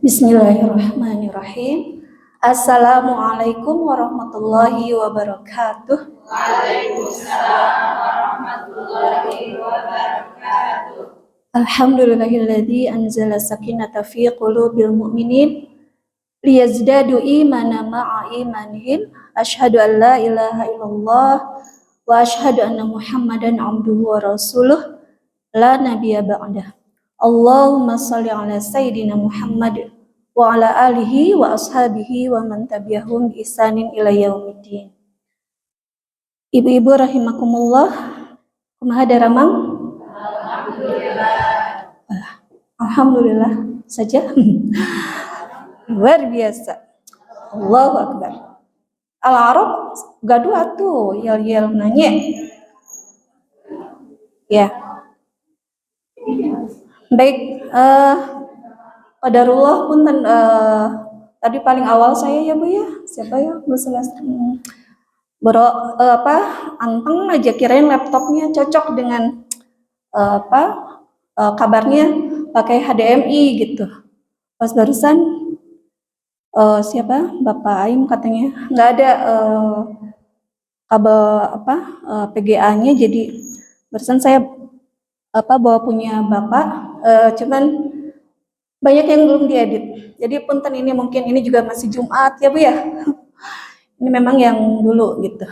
Bismillahirrahmanirrahim. Assalamualaikum warahmatullahi wabarakatuh. Waalaikumsalam warahmatullahi wabarakatuh. Alhamdulillahilladzi anzala sakinata fi qulubil mu'minin liyazdadu imana ma'a imanihim. Asyhadu an la ilaha illallah wa asyhadu anna Muhammadan abduhu wa rasuluh la nabiyya ba'dah. Allahumma shalli ala sayyidina Muhammad wa ala alihi wa ashabihi wa man tabi'ahum bi ihsanin ila yaumiddin. Ibu-ibu rahimakumullah, kumaha daramang? Alhamdulillah saja. Luar biasa. Allahu akbar. Al-Arab gaduh atuh yel-yel nanya. Ya. Baik, qadarullah punten tadi paling awal saya ya Bu ya. Siapa ya? Bu Celeste. Anteng aja kirain laptopnya cocok dengan kabarnya pakai HDMI gitu. Pas barusan siapa? Bapak Aim katanya nggak ada kabel PGA-nya, jadi barusan saya bawa punya Bapak, cuman banyak yang belum diedit. Jadi punten ini mungkin ini juga masih Jumat ya Bu ya. Ini memang yang dulu gitu.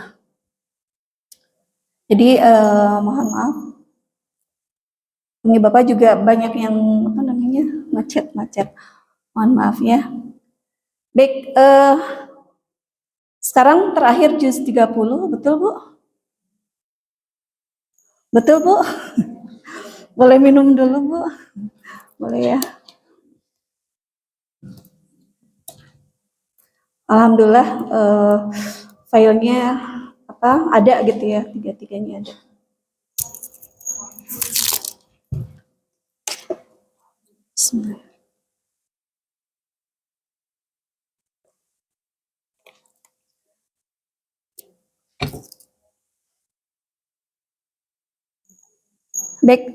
Jadi mohon maaf. Ini Bapak juga banyak yang macet. Mohon maaf ya. Baik, sekarang terakhir juz 30, betul Bu? Betul Bu? Boleh minum dulu Bu? Boleh ya. Alhamdulillah filenya ada gitu ya, tiga-tiganya ada. Bismillah. Baik,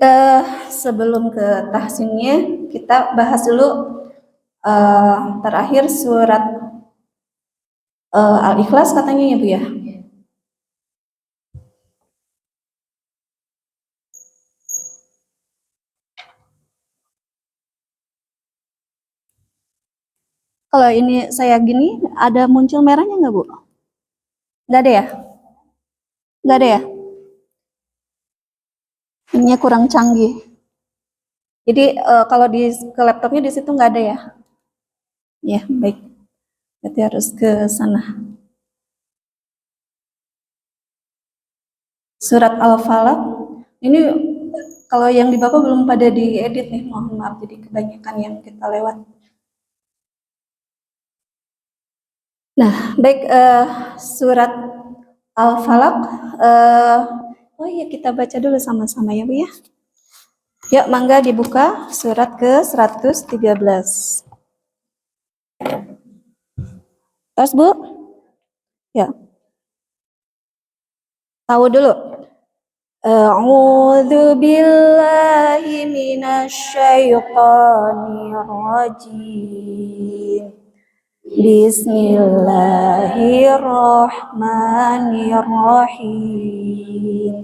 sebelum ke tahsinnya kita bahas dulu terakhir surat Al-Ikhlas katanya ya Bu ya. Kalau ini saya gini, ada muncul merahnya nggak Bu? Nggak ada ya? Nggak ada ya? Ininya kurang canggih. Jadi kalau ke laptopnya di situ nggak ada ya? Ya, baik. Berarti harus ke sana. Surat Al-Falaq. Ini kalau yang di Bapak belum pada diedit nih, mohon maaf, jadi kebanyakan yang kita lewat. Nah, baik, surat Al-Falaq. Oh iya, kita baca dulu sama-sama ya Bu ya. Yuk, mangga dibuka surat ke-113. Terus Bu? Ya. Tahu dulu. A'udzu billahi minasy syaithanir rajim. Bismillahirrahmanirrahim.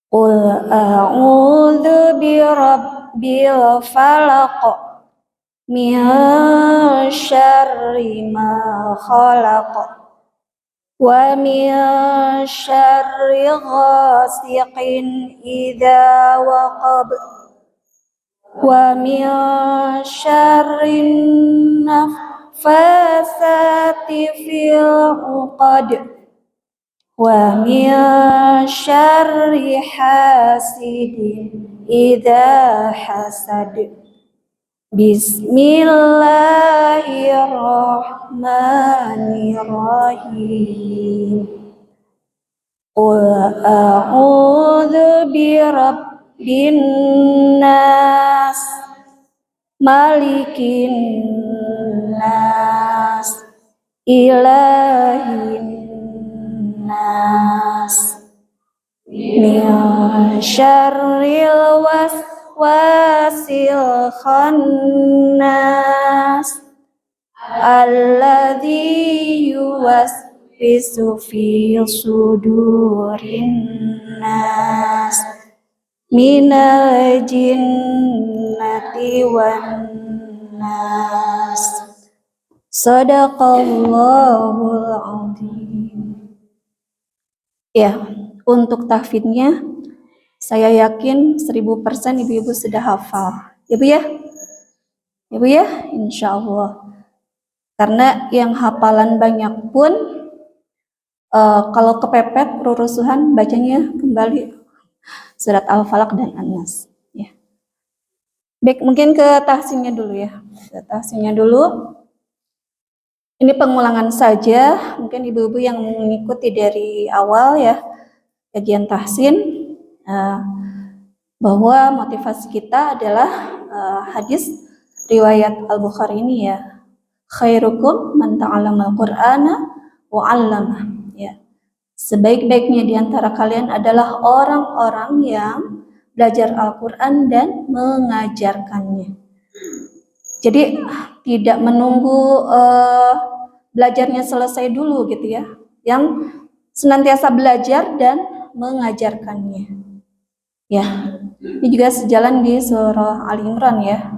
Qul a'udzu birabbil falaq min syarri ma khalaq wa min syarri ghasiqin idza waqab wa min syarri naffasati fil 'uqad wa min syarri hasidin idza hasad. Bismillahirrahmanirrahim. Qul a'udzu birabbin nas, malikin nas, ilahin nas, min syarril wasil khannas alladzi yuwaswisu fi sudurin nas minal jinnati wan nas. Shadaqallahul azim. Ya, untuk tahfidnya saya yakin 1000% ibu-ibu sudah hafal. Ya Bu ya? Ya Bu ya? Insya Allah. Karena yang hafalan banyak pun kalau kepepet rurusuhan bacanya kembali surat Al-Falaq dan An-Nas. Ya. Baik, mungkin ke tahsinnya dulu ya. Ke tahsinnya dulu. Ini pengulangan saja, mungkin ibu-ibu yang mengikuti dari awal ya kajian tahsin, bahwa motivasi kita adalah hadis riwayat Al-Bukhari ini ya, khairukum man ta'allamal Qur'ana wa 'allamah ya. Sebaik-baiknya di antara kalian adalah orang-orang yang belajar Al-Qur'an dan mengajarkannya. Jadi tidak menunggu belajarnya selesai dulu gitu ya, yang senantiasa belajar dan mengajarkannya. Ya, ini juga sejalan di surah Ali Imran ya,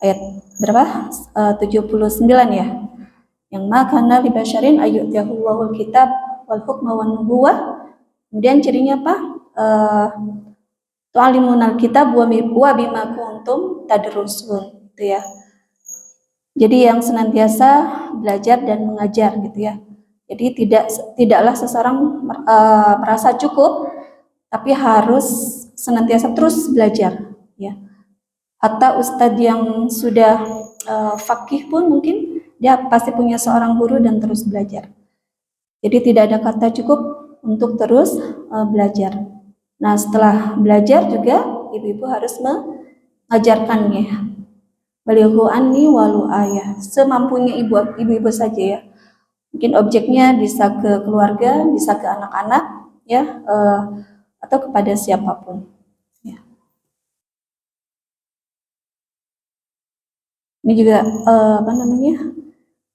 ayat berapa? 79 ya. Yang makana li basyarin ayyutiyahullahu kitab wal hukma wan nubuwah. Kemudian cirinya apa? Tu'alimunal kitab wa bima kuntum tadrusun gitu ya. Jadi yang senantiasa belajar dan mengajar gitu ya. Jadi tidaklah seseorang merasa cukup, tapi harus senantiasa terus belajar ya. Hatta ustadz yang sudah faqih pun mungkin dia pasti punya seorang guru dan terus belajar. Jadi tidak ada kata cukup untuk terus belajar. Nah, setelah belajar juga ibu-ibu harus mengajarkannya. Balighu anni walau ayah, semampunya ibu-ibu saja ya. Mungkin objeknya bisa ke keluarga, bisa ke anak-anak ya, atau kepada siapapun ya. Ini juga apa namanya,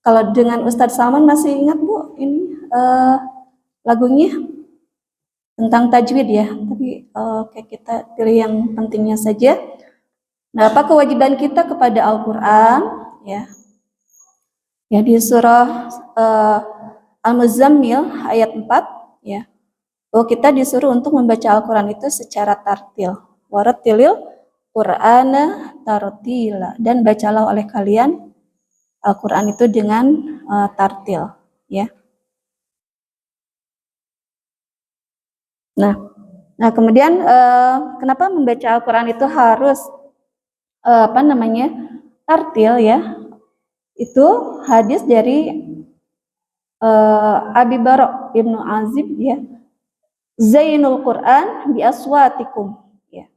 kalau dengan Ustadz Salman masih ingat Bu ini lagunya tentang tajwid ya, tapi kayak kita pilih yang pentingnya saja. Nah, apa kewajiban kita kepada Al-Quran ya? Ya di surah Al-Muzammil ayat 4 ya. Bahwa kita disuruh untuk membaca Al-Quran itu secara tartil. Warattilil Qur'ana tartila, dan bacalah oleh kalian Al-Quran itu dengan tartil ya. Nah kemudian kenapa membaca Al-Quran itu harus apa namanya tartil ya? Itu hadis dari Abi Bara' Ibnu Azib ya. Zainul Quran bi aswatikum ya.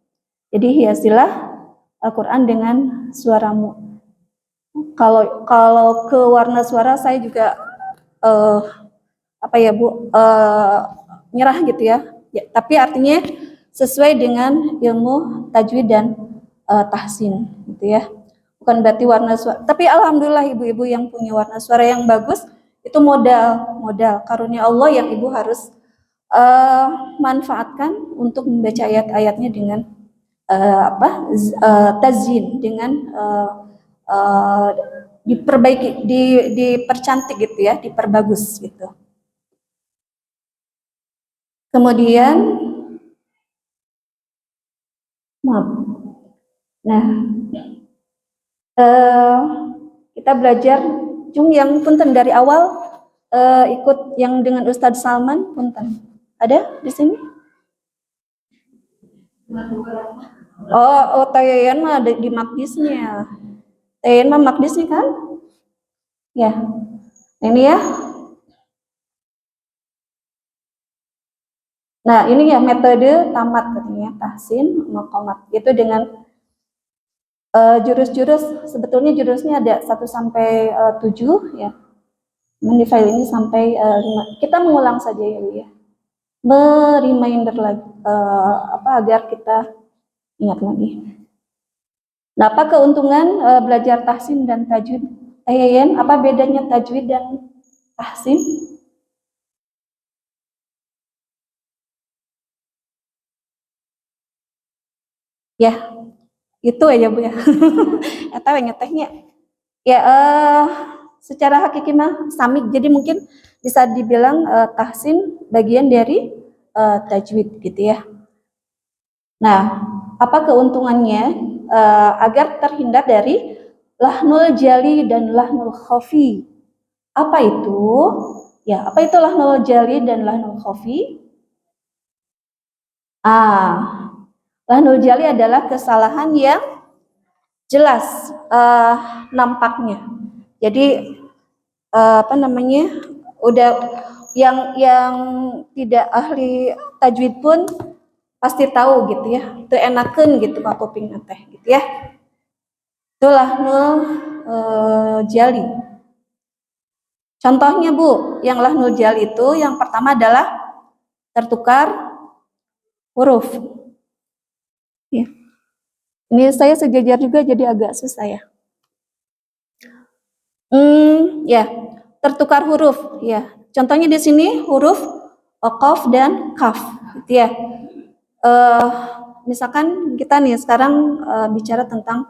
Jadi hiasilah Al-Quran dengan suaramu. Kalau ke warna suara saya juga apa ya Bu, nyerah gitu ya. Tapi artinya sesuai dengan ilmu tajwid dan tahsin gitu ya. Bukan berarti warna suara, tapi alhamdulillah ibu-ibu yang punya warna suara yang bagus itu modal karunia Allah yang ibu harus manfaatkan untuk membaca ayat-ayatnya dengan tazyin, dengan diperbaiki, dipercantik gitu ya, diperbagus gitu. Kemudian maaf. Nah, kita belajar Jung yang punten dari awal ikut yang dengan Ustadz Salman punten. Ada di sini? Oh, Tayayan mah ada di Makdisnya. Tayayan mah Makdisnya kan? Ya. Ini ya. Nah, ini ya metode tamat katanya, tahsin maqamat. Itu dengan jurus-jurus, sebetulnya jurusnya ada 1 sampai 7 ya. Di file ini sampai 5. Kita mengulang saja ya, Bu ya. Reminder lagi agar kita Ingat lagi. Nah, apa keuntungan belajar tahsin dan tajwid? Yen, apa bedanya tajwid dan tahsin? Ya, itu aja Bu ya. Atau yang ngetehnya. Ya, secara hakiki mah samik. Jadi mungkin bisa dibilang tahsin bagian dari tajwid gitu ya. Nah, apa keuntungannya agar terhindar dari lahnul jali dan lahnul khafi? Apa itu? Ya, apa itu lahnul jali dan lahnul khafi? Lahnul jali adalah kesalahan yang jelas nampaknya. Jadi apa namanya? Udah yang tidak ahli tajwid pun pasti tahu gitu ya. Itu enakeun gitu Pak kuping teh gitu ya. Itu lahnul jali. Contohnya Bu, yang lahnul jali itu yang pertama adalah tertukar huruf. Ya. Ini saya sejajar juga jadi agak susah ya. Ya, tertukar huruf ya. Contohnya di sini huruf qaf dan kaf gitu ya. Misalkan kita nih sekarang bicara tentang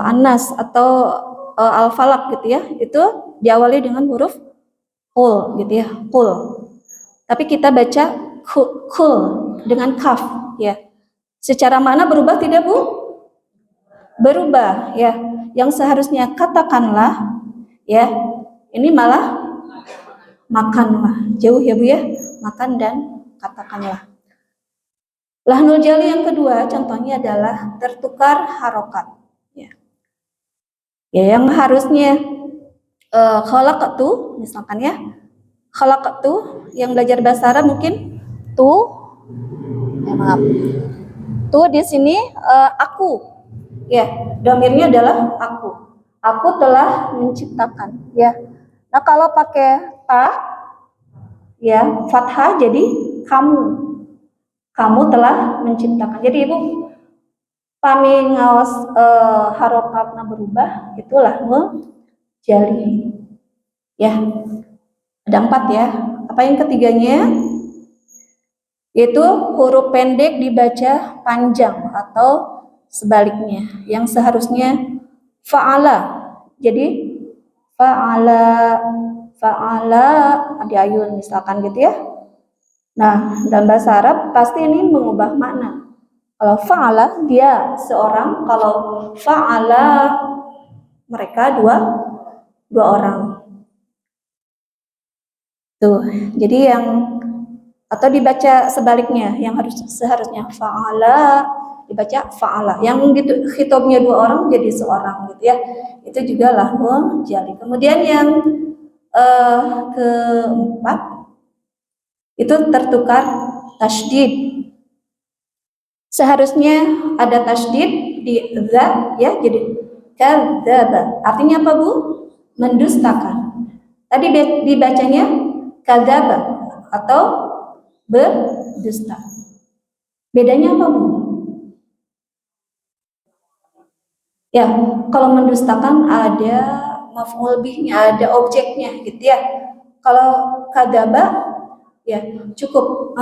An-Nas atau Al-Falaq gitu ya. Itu diawali dengan huruf qul gitu ya, qul. Tapi kita baca kul dengan kaf ya. Secara makna berubah tidak Bu? Berubah ya. Yang seharusnya katakanlah ya, ini malah makanlah. Jauh ya Bu ya, makan dan katakanlah. Lahnul jali yang kedua contohnya adalah tertukar harokat. Ya yang harusnya khalaqtu misalkan ya, khalaqtu yang belajar bahasa Arab mungkin maaf, tuh di sini aku ya, domirnya adalah aku telah menciptakan ya. Nah kalau pakai ta ya fathah jadi kamu telah menciptakan. Jadi ibu pami ngaos harokatna berubah itulah jali ya. Ada 4 ya. Apa yang ketiganya? Yaitu huruf pendek dibaca panjang atau sebaliknya. Yang seharusnya fa'ala. Jadi fa'ala fa'ala diayun misalkan gitu ya. Nah, dalam bahasa Arab pasti ini mengubah makna. Kalau fa'ala dia seorang, kalau fa'ala mereka dua orang. Tuh, jadi yang atau dibaca sebaliknya, yang seharusnya fa'ala dibaca fa'ala. Yang gitu khitabnya dua orang jadi seorang gitu ya. Itu juga lahnul jali. Kemudian yang keempat itu tertukar tasydid. Seharusnya ada tasydid di za ya, jadi kadzaba. Artinya apa Bu? Mendustakan. Tadi dibacanya kadzaba atau berdusta. Bedanya apa Bu? Ya, kalau mendustakan ada maf'ul bihnya, ada objeknya gitu ya. Kalau kadzaba ya cukup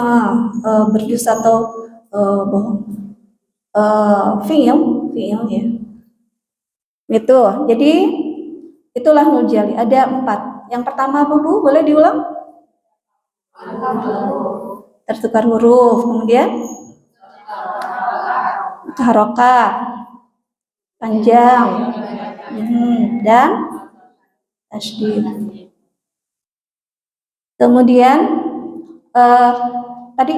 berdusta atau bohong. Fi'il ya. Itu. Jadi itulah nujali. Ada 4. Yang pertama apa Bu? Boleh diulang? Tertukar huruf. Kemudian harokat panjang dan tasydid. Kemudian tadi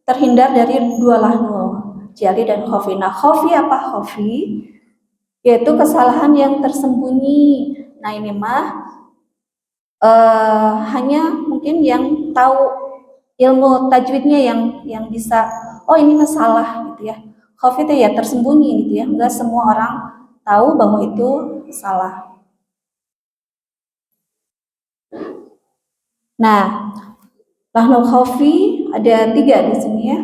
terhindar dari dua lahnul jali dan khofi. Nah, khofi apa khofi? Yaitu kesalahan yang tersembunyi. Nah, ini mah hanya mungkin yang tahu ilmu tajwidnya yang bisa, oh ini masalah gitu ya. Khofi itu ya tersembunyi gitu ya. Enggak semua orang tahu bahwa itu salah. Nah, lahnul khofi ada 3 di sini ya.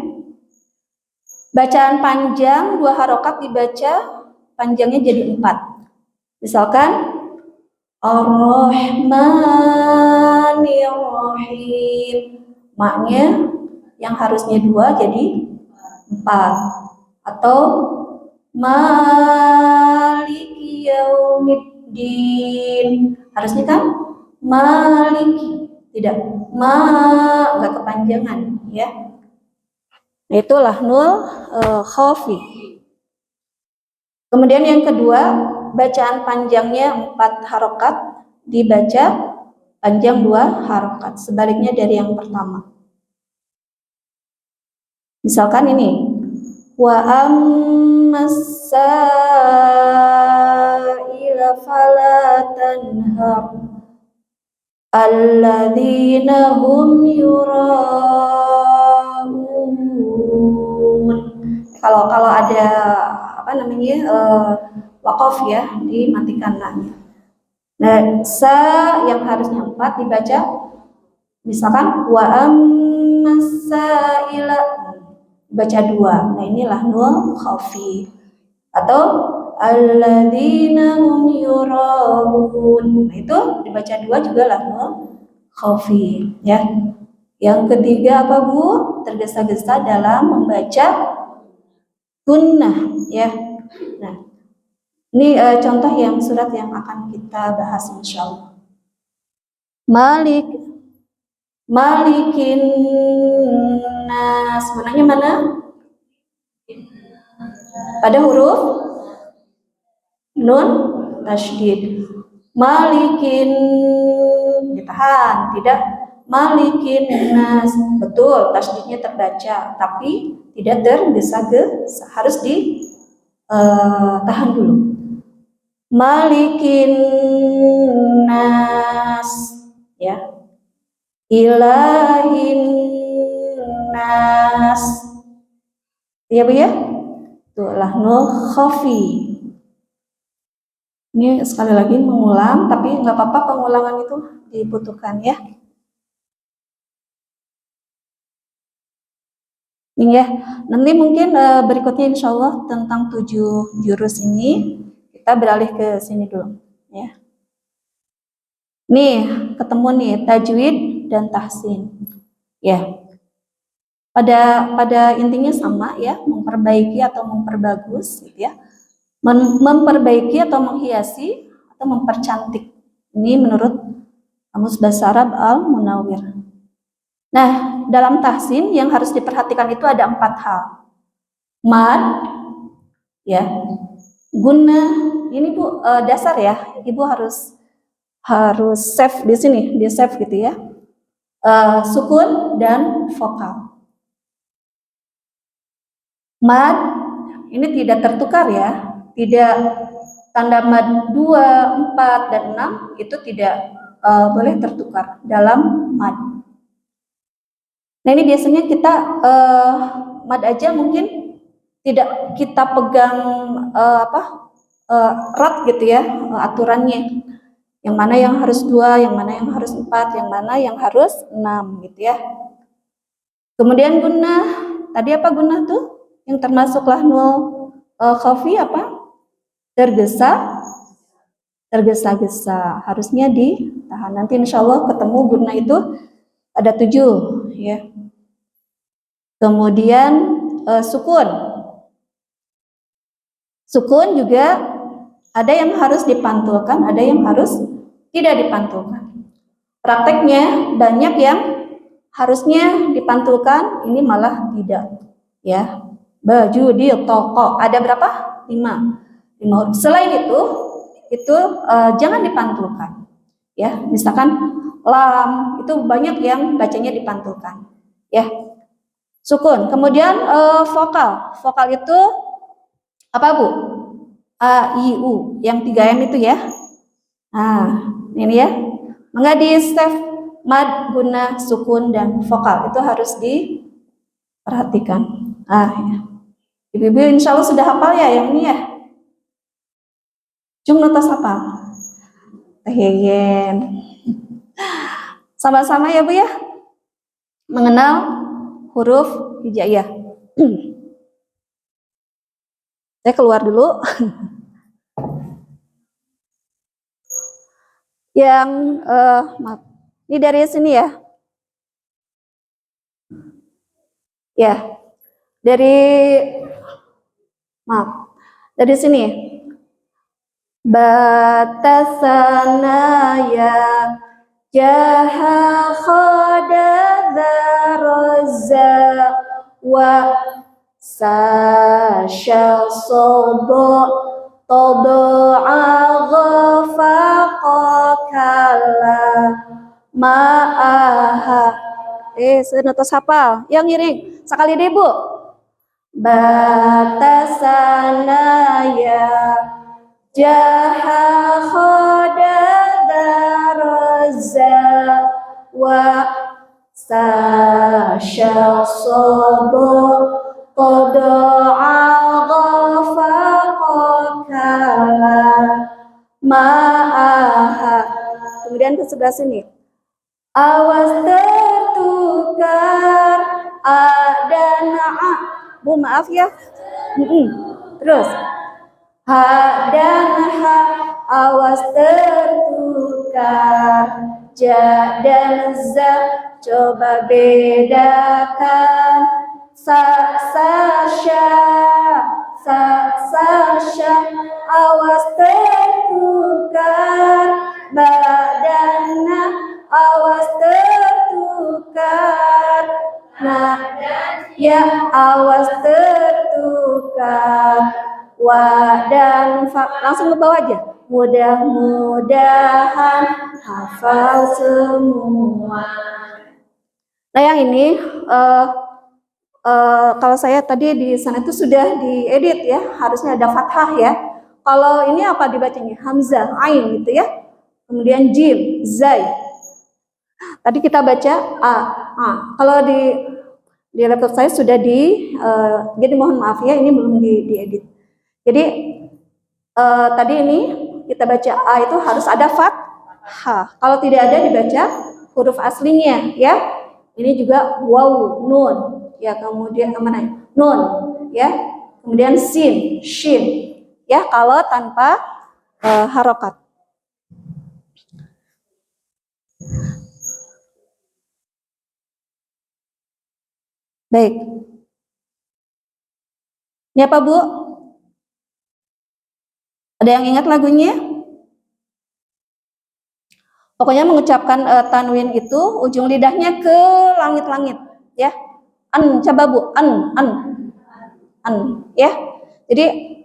Bacaan panjang 2 harokat dibaca panjangnya jadi 4. Misalkan Ar-Rahmanir-Rahim, maknya yang harusnya 2 jadi 4. Atau Maliki Yaumiddin, harusnya kan Maliki, tidak enggak kepanjangan ya. Nah, itu lahnul khafi. Kemudian yang kedua, bacaan panjangnya 4 harokat dibaca panjang 2 harokat, sebaliknya dari yang pertama. Misalkan ini, wa ammas sa'ila fala tanhar alladzina hum yura'un. Kalau ada apa namanya waqaf ya, dimatikan lahnya. Nah, sa yang harusnya 4 dibaca, misalkan wa ammas sa'ila baca 2. Nah, ini lahnul khafi. Atau alladzina hum yura'un. Nah, itu dibaca 2 juga lahnul khafi ya. Yang ketiga apa Bu? Tergesa-gesa dalam membaca gunnah ya. Nah, ini contoh yang surat yang akan kita bahas insyaallah. Malikin nas, gunanya mana? Pada huruf nun tasydid. Malikin, ditahan, tidak malikin nas. Betul, tasydidnya terbaca, tapi tidak tergesa-gesa, harus ditahan dulu. Malikin nas ya. Ilahin nas. Ya Bu ya? Tuh lahnul khafi. Ini sekali lagi mengulang, tapi nggak apa-apa pengulangan itu dibutuhkan ya. Ini ya, nanti mungkin berikutnya insya Allah tentang 7 jurus ini, kita beralih ke sini dulu ya. Nih, ketemu nih tajwid dan tahsin. Ya. Pada intinya sama ya, memperbaiki atau memperbagus gitu ya. Memperbaiki atau menghiasi atau mempercantik. Ini menurut Kamus Bahasa Arab Al-Munawwir. Nah, dalam tahsin yang harus diperhatikan itu ada 4 hal. Mad, ya, guna, ini Bu dasar ya, Ibu harus save di sini, di save gitu ya. Sukun dan vokal. Mad ini tidak tertukar ya, tidak tanda mad 2, 4, dan 6 itu tidak boleh tertukar dalam mad. Nah, ini biasanya kita mad aja mungkin tidak kita pegang erat gitu ya, aturannya. Yang mana yang harus 2, yang mana yang harus 4, yang mana yang harus 6 gitu ya. Kemudian gunnah, tadi apa gunnah tuh? Yang termasuk lahnul khafi apa? Tergesa-gesa, harusnya ditahan. Nanti insya Allah ketemu gunnah itu ada 7 ya. Kemudian sukun juga ada yang harus dipantulkan, ada yang harus tidak dipantulkan. Prakteknya banyak yang harusnya dipantulkan, ini malah tidak ya. Baju di toko ada berapa? 5 huruf. Selain itu jangan dipantulkan ya. Misalkan lam itu banyak yang bacanya dipantulkan ya. Sukun. Kemudian vokal itu apa Bu? A, I, U, yang 3M itu ya. Nah, ini ya. Maka di save mad, guna, sukun, dan vokal itu harus diperhatikan. Ya. Ibu-ibu insya Allah sudah hafal ya yang ini ya. Cung notas hafal. Tehyen. Sama-sama ya Bu ya. Mengenal huruf hijaiyah. Saya keluar dulu. Yang maaf. Ini dari sini ya. Ya. Dari maaf. Dari sini. Batasana ya jaha khadadha rozza wa sasha sobo todo'a ghafaqakala ma'aha. Senatos hafal. Yang ngiring. Sekali deh, Bu. Batasana ya jaha khadadha rozza wa sasha sobo todo'a ghafaqakala ma'aha. Kemudian ke sebelah sini. Awas tertukar a dan a. Bu maaf ya. Terus ha dan ha awas tertukar. Ja dan za coba bedakan. Sa sasha awas tertukar. Ba dan na awas tertukar. Nah, ya awas tertukar. Wa dan fa langsung ke bawah aja. Mudah-mudahan hafal semua. Nah, yang ini kalau saya tadi di sana itu sudah diedit ya, harusnya ada fathah ya. Kalau ini apa dibacanya? Hamzah, ain gitu ya. Kemudian jim, zai. Tadi kita baca a. Kalau di laptop saya sudah jadi mohon maaf ya, ini belum diedit. Jadi tadi ini kita baca a itu harus ada fathah. Kalau tidak ada dibaca huruf aslinya ya. Ini juga waw, nun ya, kemudian mana? Nun ya. Kemudian sin, shin ya kalau tanpa harokat. Baik. Ini apa, Bu? Ada yang ingat lagunya? Pokoknya mengucapkan tanwin itu ujung lidahnya ke langit-langit ya. An, coba Bu, an ya. Jadi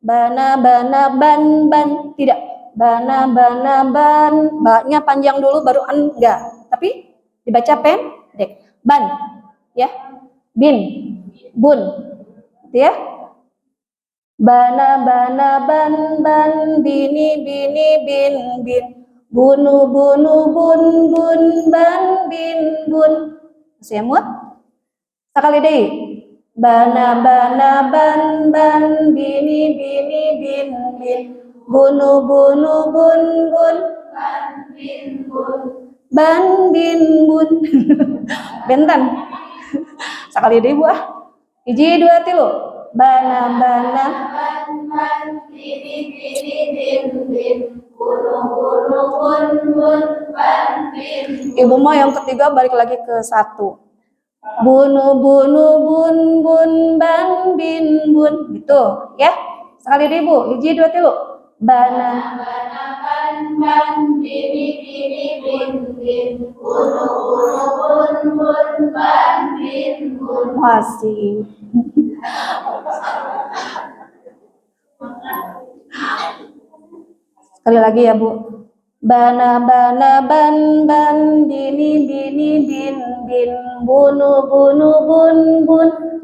bana ban tidak. Bana ban, ba-nya panjang dulu baru an, enggak. Tapi dibaca pendek. Ban ya. Bin, bun. Gitu ya. Bana ban bini bin. Bunu bun ban bin bun. Masih mut? Sekali deh. Bana ban bini bin. Bunu bun ban bin bun. Bentan. Sekali deh, Bu. Hiji dua tilu. Bana ban bini bin. Ibu mau yang ketiga balik lagi ke satu. Bunu bun ban bin bun gitu ya. Sekali deh, Bu. Hiji dua tilu. Bana ban bini bin. Bunu ban bin bun. Masih. Sekali lagi ya, Bu. Bana ban bini bin. Bunu bun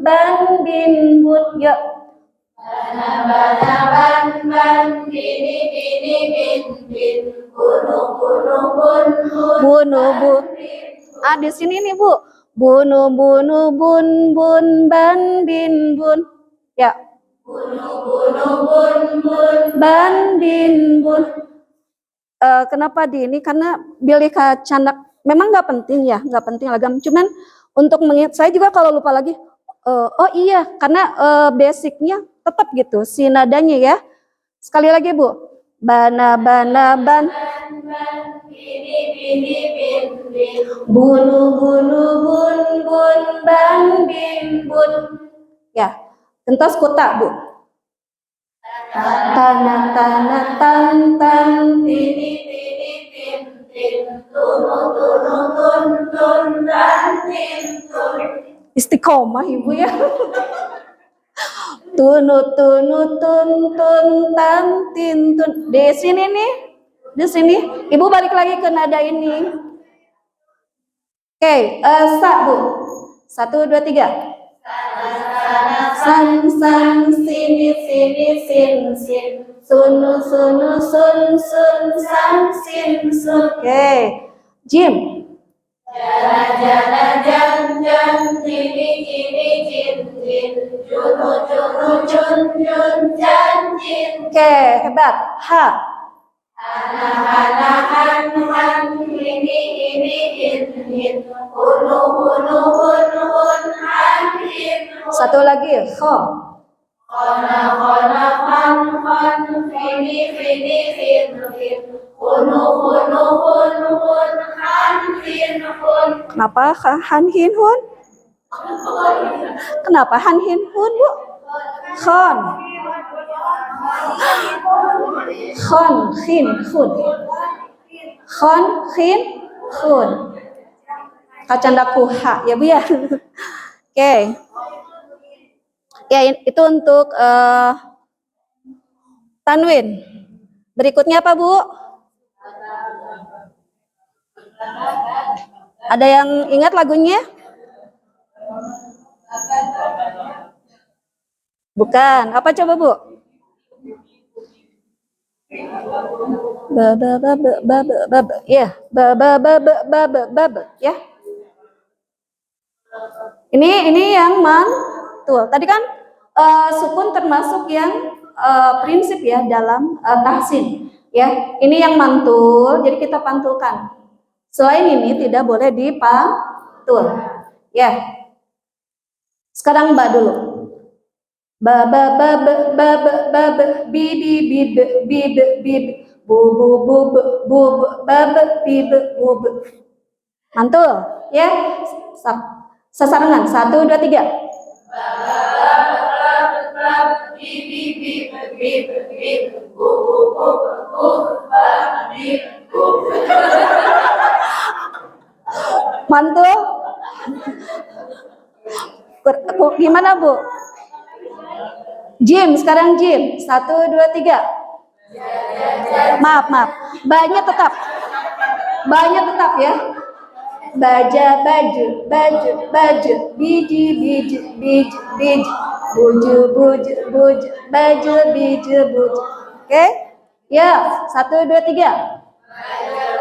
ban bin bun. Yuk. Bana ban bini bin. Bunu bun. Di sini nih, Bu. Bunu bun ban bin bun. Ya. Ban bin bun. Kenapa di ini? Karena pilih candak memang nggak penting ya, nggak penting lagam. Cuman untuk mengingat, saya juga kalau lupa lagi, Oh iya, karena basicnya tetap gitu, si nadanya ya. Sekali lagi Bu. Bana, bana, ban. Bunu, bunu, bun, bun, ban, bin, bun. Ya, entas kota Bu. Tanah, tanah, tan, tan, tini, tini, tin, tin, tunu, tunu, tun, tun, tan, tin, tun. Istiqomah Ibu ya. Tunu, tunu, tun, tun, tan, tin, tun. Di sini nih, di sini. Ibu balik lagi ke nada ini. Oke, sa Bu. 1, 2, 3. San, san, sini, sini, sin, sin. Sunu, sunu, sun, sun, san, sin, sun. Oke, Jim. Jana, jana, jan, jan, jini, jini, jin, jin. Junu, junu, jun, jun, jan, jin. Oke, hebat. Ha. Hana, hana, han, han, hini, hini, hin, hin. Hunu, hunu, hun, hun, han, hin. Satu lagi, kho. Khona, khona, khan, khan, hini, hini, hin, hin. Hunu, hunu, hun, hun, han, hin, hun. Kenapa han, hin, hun? Kenapa han, hin, hun, Bu? Khon. Khon, khin, khun. Khon, khin, khun. Kacanda kuha ya Bu ya. Oke. Ya itu untuk tanwin. Berikutnya apa Bu? Ada yang ingat lagunya? Bukan. Apa coba Bu? Ba ba ba ba ba ba ba ya. Ba ba ba ba ba ba ba ya. Ini yang mantul. Tadi kan sukun termasuk yang prinsip ya dalam tahsin. Ya, ini yang mantul. Jadi kita pantulkan. Selain ini tidak boleh dipantul. Ya. Sekarang Mbak dulu. Ba ba ba ba ba ba ba ba bi bi bi bi bi bi bu bu bu bu bu ba ba bi bu bu. Mantul, ya. Sesarengan 1, 2, 3. Mantul. Gimana Bu? Jim, sekarang Jim. 1, 2, 3. Maaf. Banyak tetap. Banyak tetap ya. Baja, baju, baju, baju. Biji, biji, biji, biji. Buju, buju, buju. Baju, biji, buju. Oke? Ya, 1, 2, 3.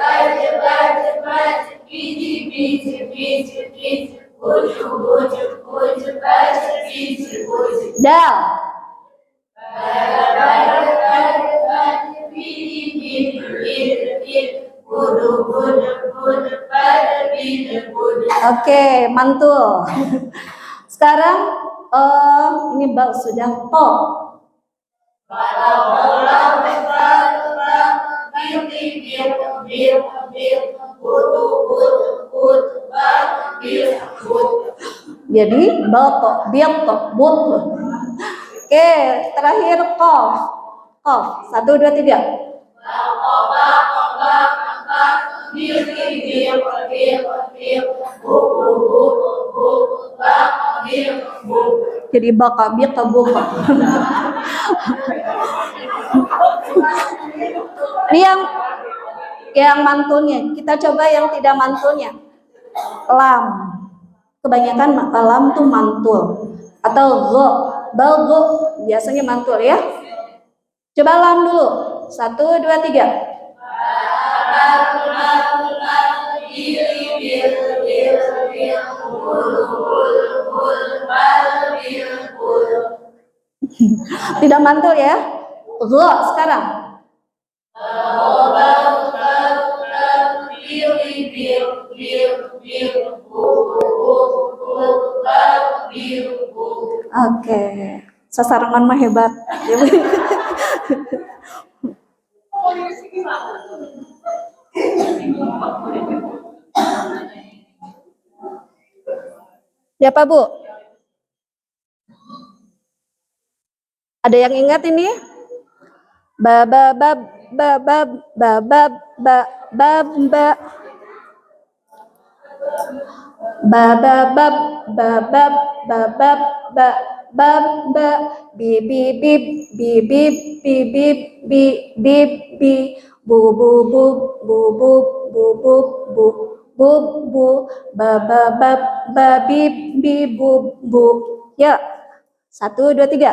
Baju, baju, baju. Biji, biji, biji, biji. Buju, buju, buju. Baju, biji, buju. Dal. Oke, mantul. Sekarang ini bau sudah to. Jadi bato, biato, butuh. Oke, terakhir kof. Kof, 1, 2, 3. Jadi baka biak buka. Ini yang mantulnya. Kita coba yang tidak mantulnya. Lam. Kebanyakan lam tuh mantul. Atau go. Balgo biasanya mantul ya. Coba lam dulu. 1, 2, 3. Tidak mantul ya. Go sekarang. Oke. Sasarangan mah hebat. Ya Pak Bu? Ada yang ingat ini? Ba ba ba ba ba ba ba ba ba ba babab babab babab ba bab ba bi bi bib bi bib bi bib bi bib bi bu bu bu bu bu bu bu bu bu bu ba ba ba ba bib bi bu bu. Ya, 1, 2, 3.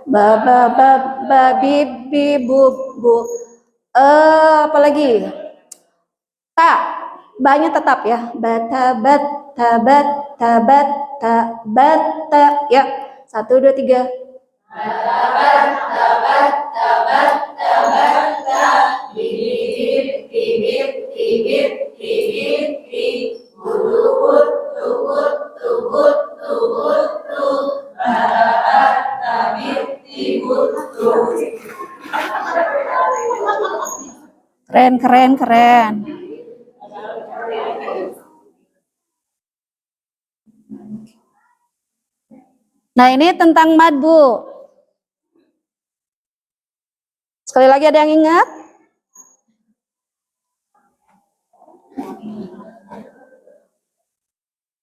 Ba ba ba ba bib bi bu bu. Apa lagi? Ta. Ba-nya tetap ya. Batabat tabat tabat tabat ta. Ya. 1, 2, 3. Keren, keren, keren. Nah, ini tentang mad, Bu. Sekali lagi ada yang ingat?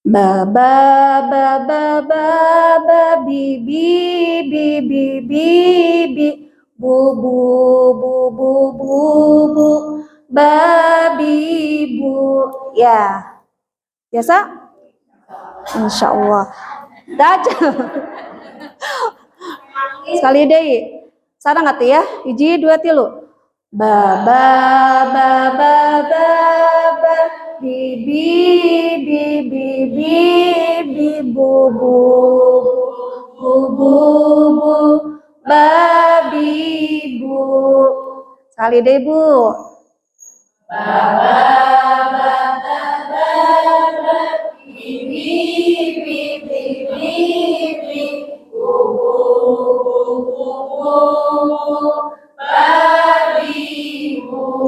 Ba ba ba ba ba ba bi bi bi bi bi bi bu bu bu bu bu bu babi bu. Ya, biasa? Insya Allah. Daja. Sekali deh. Sarang atuh ya. 1, 2, 3. Ba ba ba ba ba ba bi bi bi bi bi bi bu bu bu bu bu babi bu. Sekali deh Bu.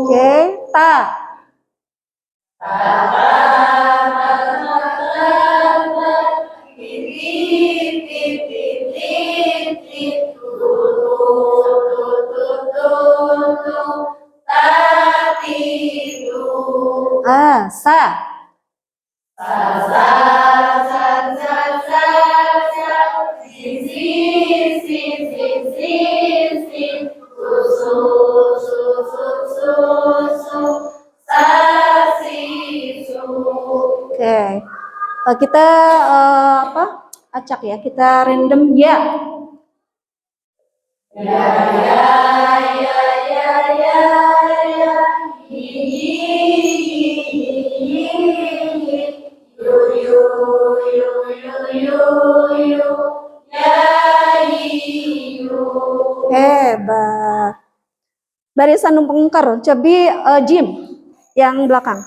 Oke, ta. Sa. Oke. Kita apa? Acak ya. Kita random ya. Hebat. Barisan numpengker, cobi Jim yang belakang.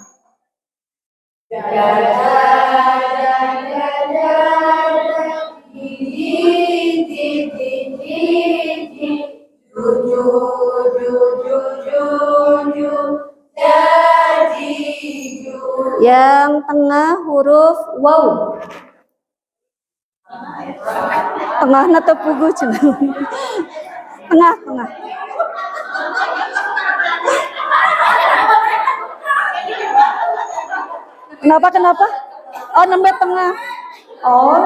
Yang tengah huruf waw. Tengahnya tepugu cina. Tengah, tengah. Kenapa, kenapa? Oh, nembet tengah. Oh,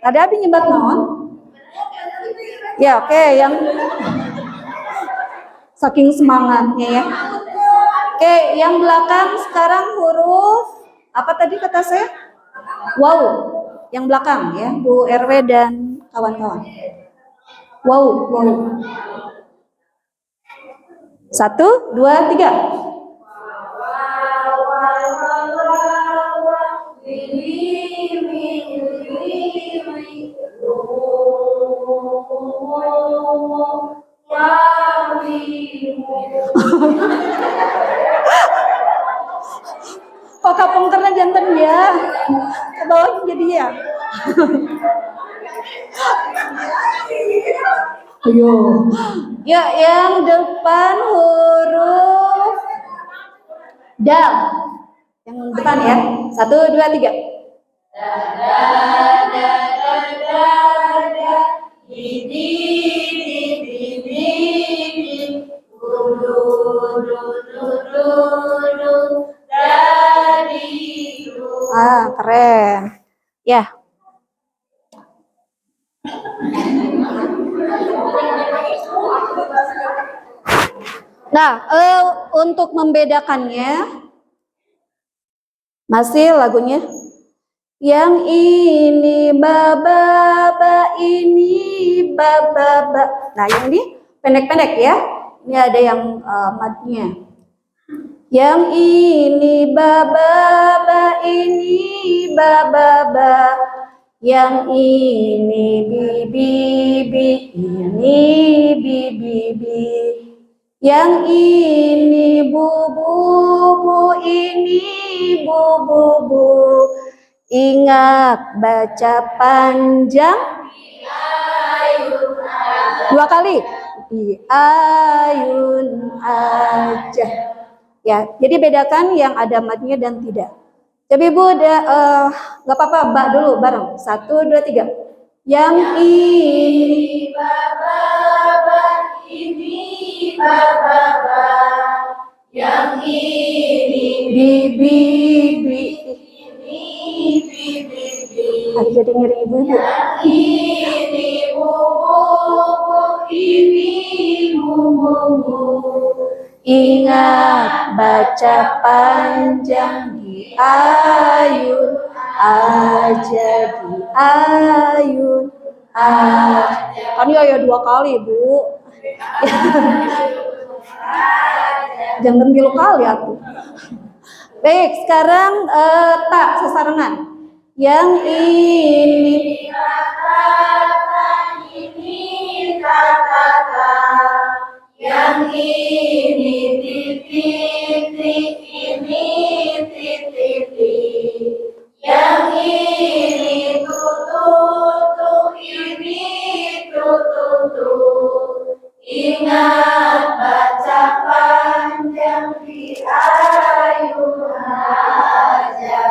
tadi abi nyebat naon? Ya, oke, yang saking semangatnya ya. Oke, yang belakang sekarang huruf apa tadi kata saya? Wow, yang belakang ya, Bu RW dan kawan-kawan. Wow, wow. 1, 2, 3. kapung karena jantan ya. Ke bawah jadi ya. Ayo. Ya, yang depan huruf dal. Yang depan ya. 1, 2, 3. Ah, keren. Ya. Nah, untuk membedakannya masih lagunya. Yang ini ba ini ba. Nah, yang ini pendek-pendek ya. Ini ada yang madnya. Yang ini ba ini ba. Yang ini bi ini bi. Yang ini bu ini bu. Ingat baca panjang. Dua kali. Di ayun aja. Ya, jadi bedakan yang ada madnya dan tidak. Jadi Bu, nggak apa-apa, Mbak dulu bareng. 1, 2, 3. Yang ini ba ini ba. Yang ini bi jadi ngiri ibu-ibu. Ini bu ini bu. Ingat baca panjang di ayun aja, di ayun aja. Kan ya 2 kali Bu. Jangan 3 kali aku. Baik, sekarang tak sesarengan. Yang ini kata. Yang ini titik, ini titik. Yang ini tutup, ini tutup. Ingat baca panjang di ayun aja,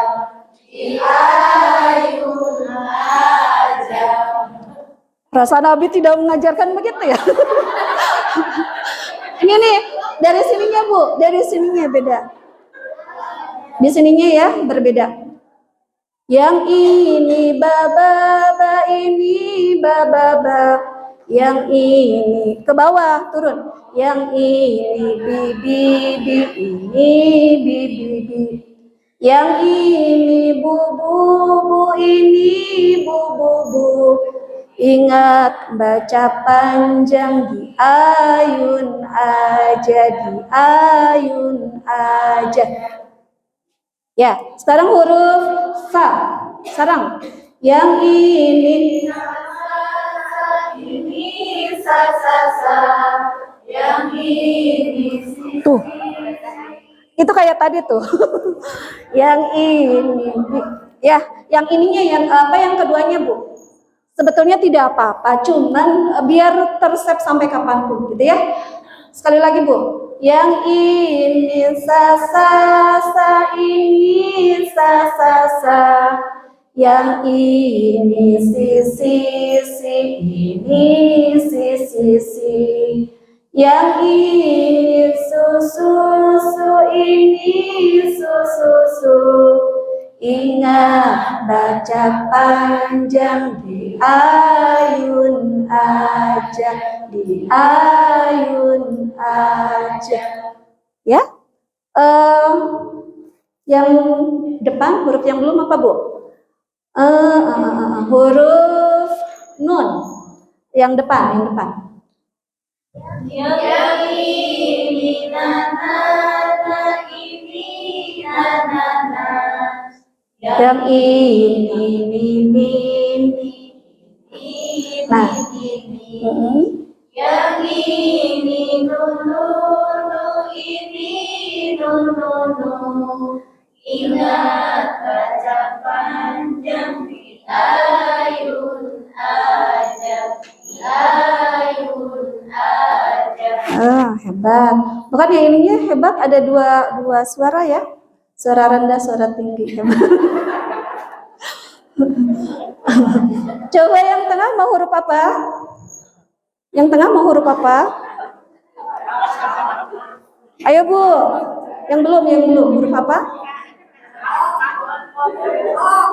di ayun aja. Perasaan Nabi tidak mengajarkan begitu ya? Ini nih, dari sininya Bu, dari sininya beda. Di sininya ya, berbeda. Yang ini ba ini ba. Yang ini ke bawah turun. Yang ini bi ini bi. Yang ini bu ini bu. Ingat baca panjang di ayun aja, di ayun aja. Ya, sekarang huruf sa. Sarang. Yang ini sa. Yang ini tuh. Itu kayak tadi tuh. Yang ini ya, yang ininya yang apa yang keduanya Bu? Sebetulnya tidak apa-apa, cuman biar tersep sampai kapanpun gitu ya. Sekali lagi Bu, yang ini sa ini sa. Yang ini si ini si. Yang ini su ini su. Ingat baca panjang di ayun aja, di ayun aja. Ya, yang depan huruf yang belum apa Bu? Huruf nun. Yang depan. Yang ini nana ini nana. Yang ini. Nah, yang ini nunu ini nunu. Ingat baca panjang di ayun ajab, di ayun ajab. Hebat. Bukan yang ininya hebat, ada dua suara ya. Suara rendah, suara tinggi. Hebat. Coba yang tengah mau huruf apa? Yang tengah mau huruf apa? Ayo Bu. Yang belum huruf apa?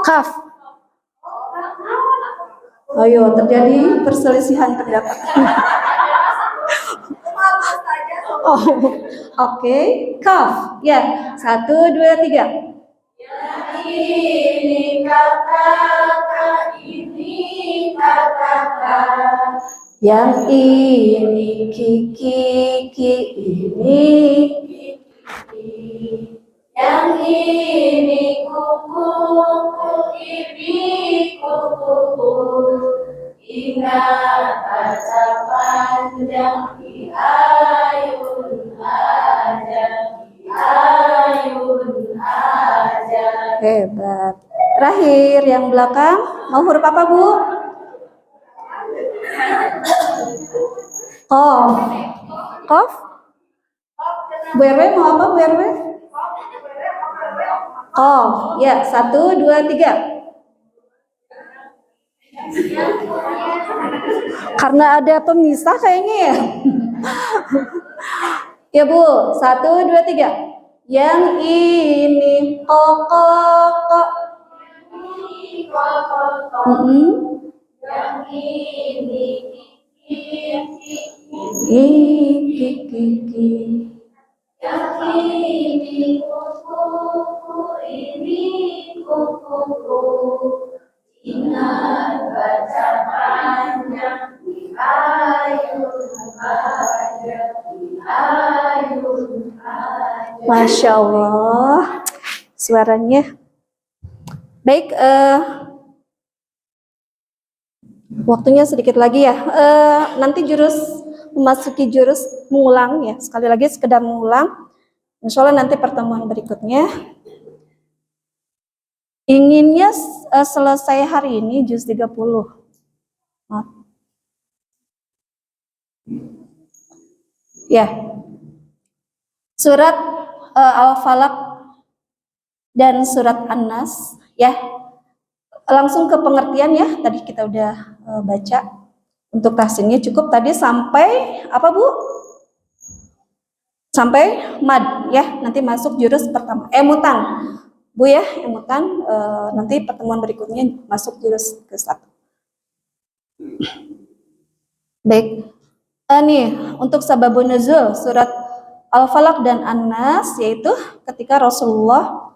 Kaf. Ayo, terjadi perselisihan pendapat. Oh, oke. Kaf. Ya, 1, 2, 3. Ini katakan, ini katakan. Yang ini kiki, ini. Yang ini kuku, ini kuku. Ingat baca panjang di ayun aja, di ayun aja. Hebat. Terakhir yang belakang mau huruf apa Bu? Kof. Kof? Bu RW mau apa Bu RW? Kof. Ya, 1, 2, 3. Karena ada pemisah kayaknya ya. Ya Bu, 1, 2, 3. Yang ini kok. Yang ini Kiki. yang ini kuku, ini kuku. Ingat baca panjang di ayun aja, di ayun aja. Masya Allah, suaranya. Baik, waktunya sedikit lagi ya. Nanti memasuki jurus mengulang ya. Sekali lagi sekedar mengulang. Insya Allah nanti pertemuan berikutnya. Inginnya selesai hari ini juz 30. Ya. Surat Al-Falaq dan surat An-Nas ya. Langsung ke pengertian ya. Tadi kita udah baca. Untuk tahsinnya cukup tadi sampai apa Bu? Sampai mad ya. Nanti masuk jurus pertama. Emutan. Bu ya, emutan. Nanti pertemuan berikutnya masuk jurus ke-1. Baik. Nih, untuk sababun nuzul surat Al-Falaq dan An-Nas yaitu ketika Rasulullah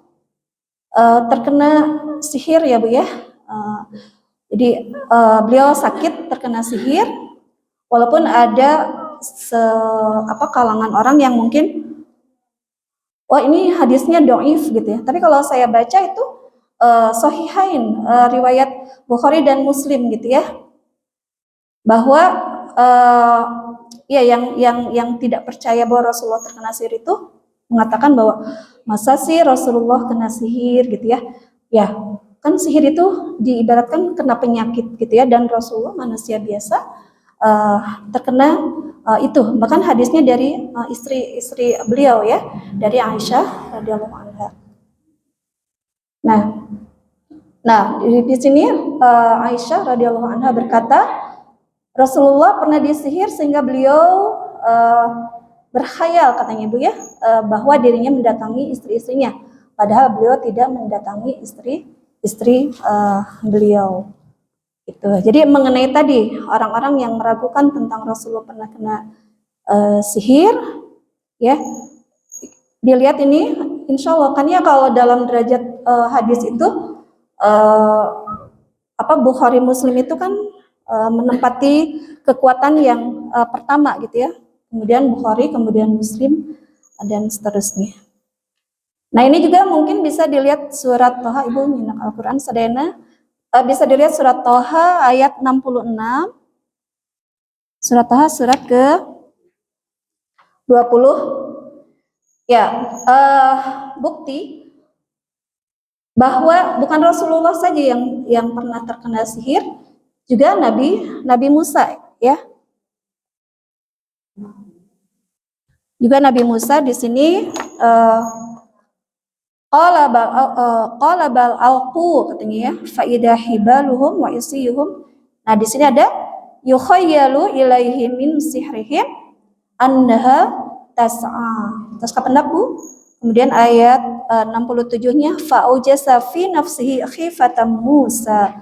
terkena sihir ya Bu ya. Jadi beliau sakit terkena sihir, walaupun ada kalangan orang yang mungkin wah ini hadisnya doif gitu ya. Tapi kalau saya baca itu Sahihain, riwayat Bukhari dan Muslim gitu ya, bahwa ya yang tidak percaya bahwa Rasulullah terkena sihir itu mengatakan bahwa masa sih Rasulullah kena sihir gitu ya. Ya, kan sihir itu diibaratkan kena penyakit gitu ya, dan Rasulullah manusia biasa terkena itu. Bahkan hadisnya dari istri beliau ya, dari Aisyah radhiyallahu anha. Nah di sini Aisyah radhiyallahu anha berkata Rasulullah pernah disihir sehingga beliau berkhayal katanya Bu ya, bahwa dirinya mendatangi istri-istrinya, padahal beliau tidak mendatangi istri beliau. Gitu. Jadi mengenai tadi orang-orang yang meragukan tentang Rasulullah pernah kena sihir, ya dilihat ini, insya Allah kan ya kalau dalam derajat hadis itu Bukhari Muslim itu kan menempati kekuatan yang pertama gitu ya, kemudian Bukhari, kemudian Muslim dan seterusnya. Nah ini juga mungkin bisa dilihat surat Toha, Ibu nyimak Al-Quran Sadena, bisa dilihat surat Toha ayat 66, surat Toha surat ke 20. Ya, bukti bahwa bukan Rasulullah saja yang pernah terkena sihir, juga Nabi Musa ya. Juga Nabi Musa di sini qala bal alqu katanya ya, fa idza hibaluhum wa isiyuhum. Nah, di sini ada yukhayyalu ilaihi min sihrihim annaha tas'a. Terus kapan Bu? Kemudian ayat 67-nya fa'ujasa fi nafsihi khifatan Musa.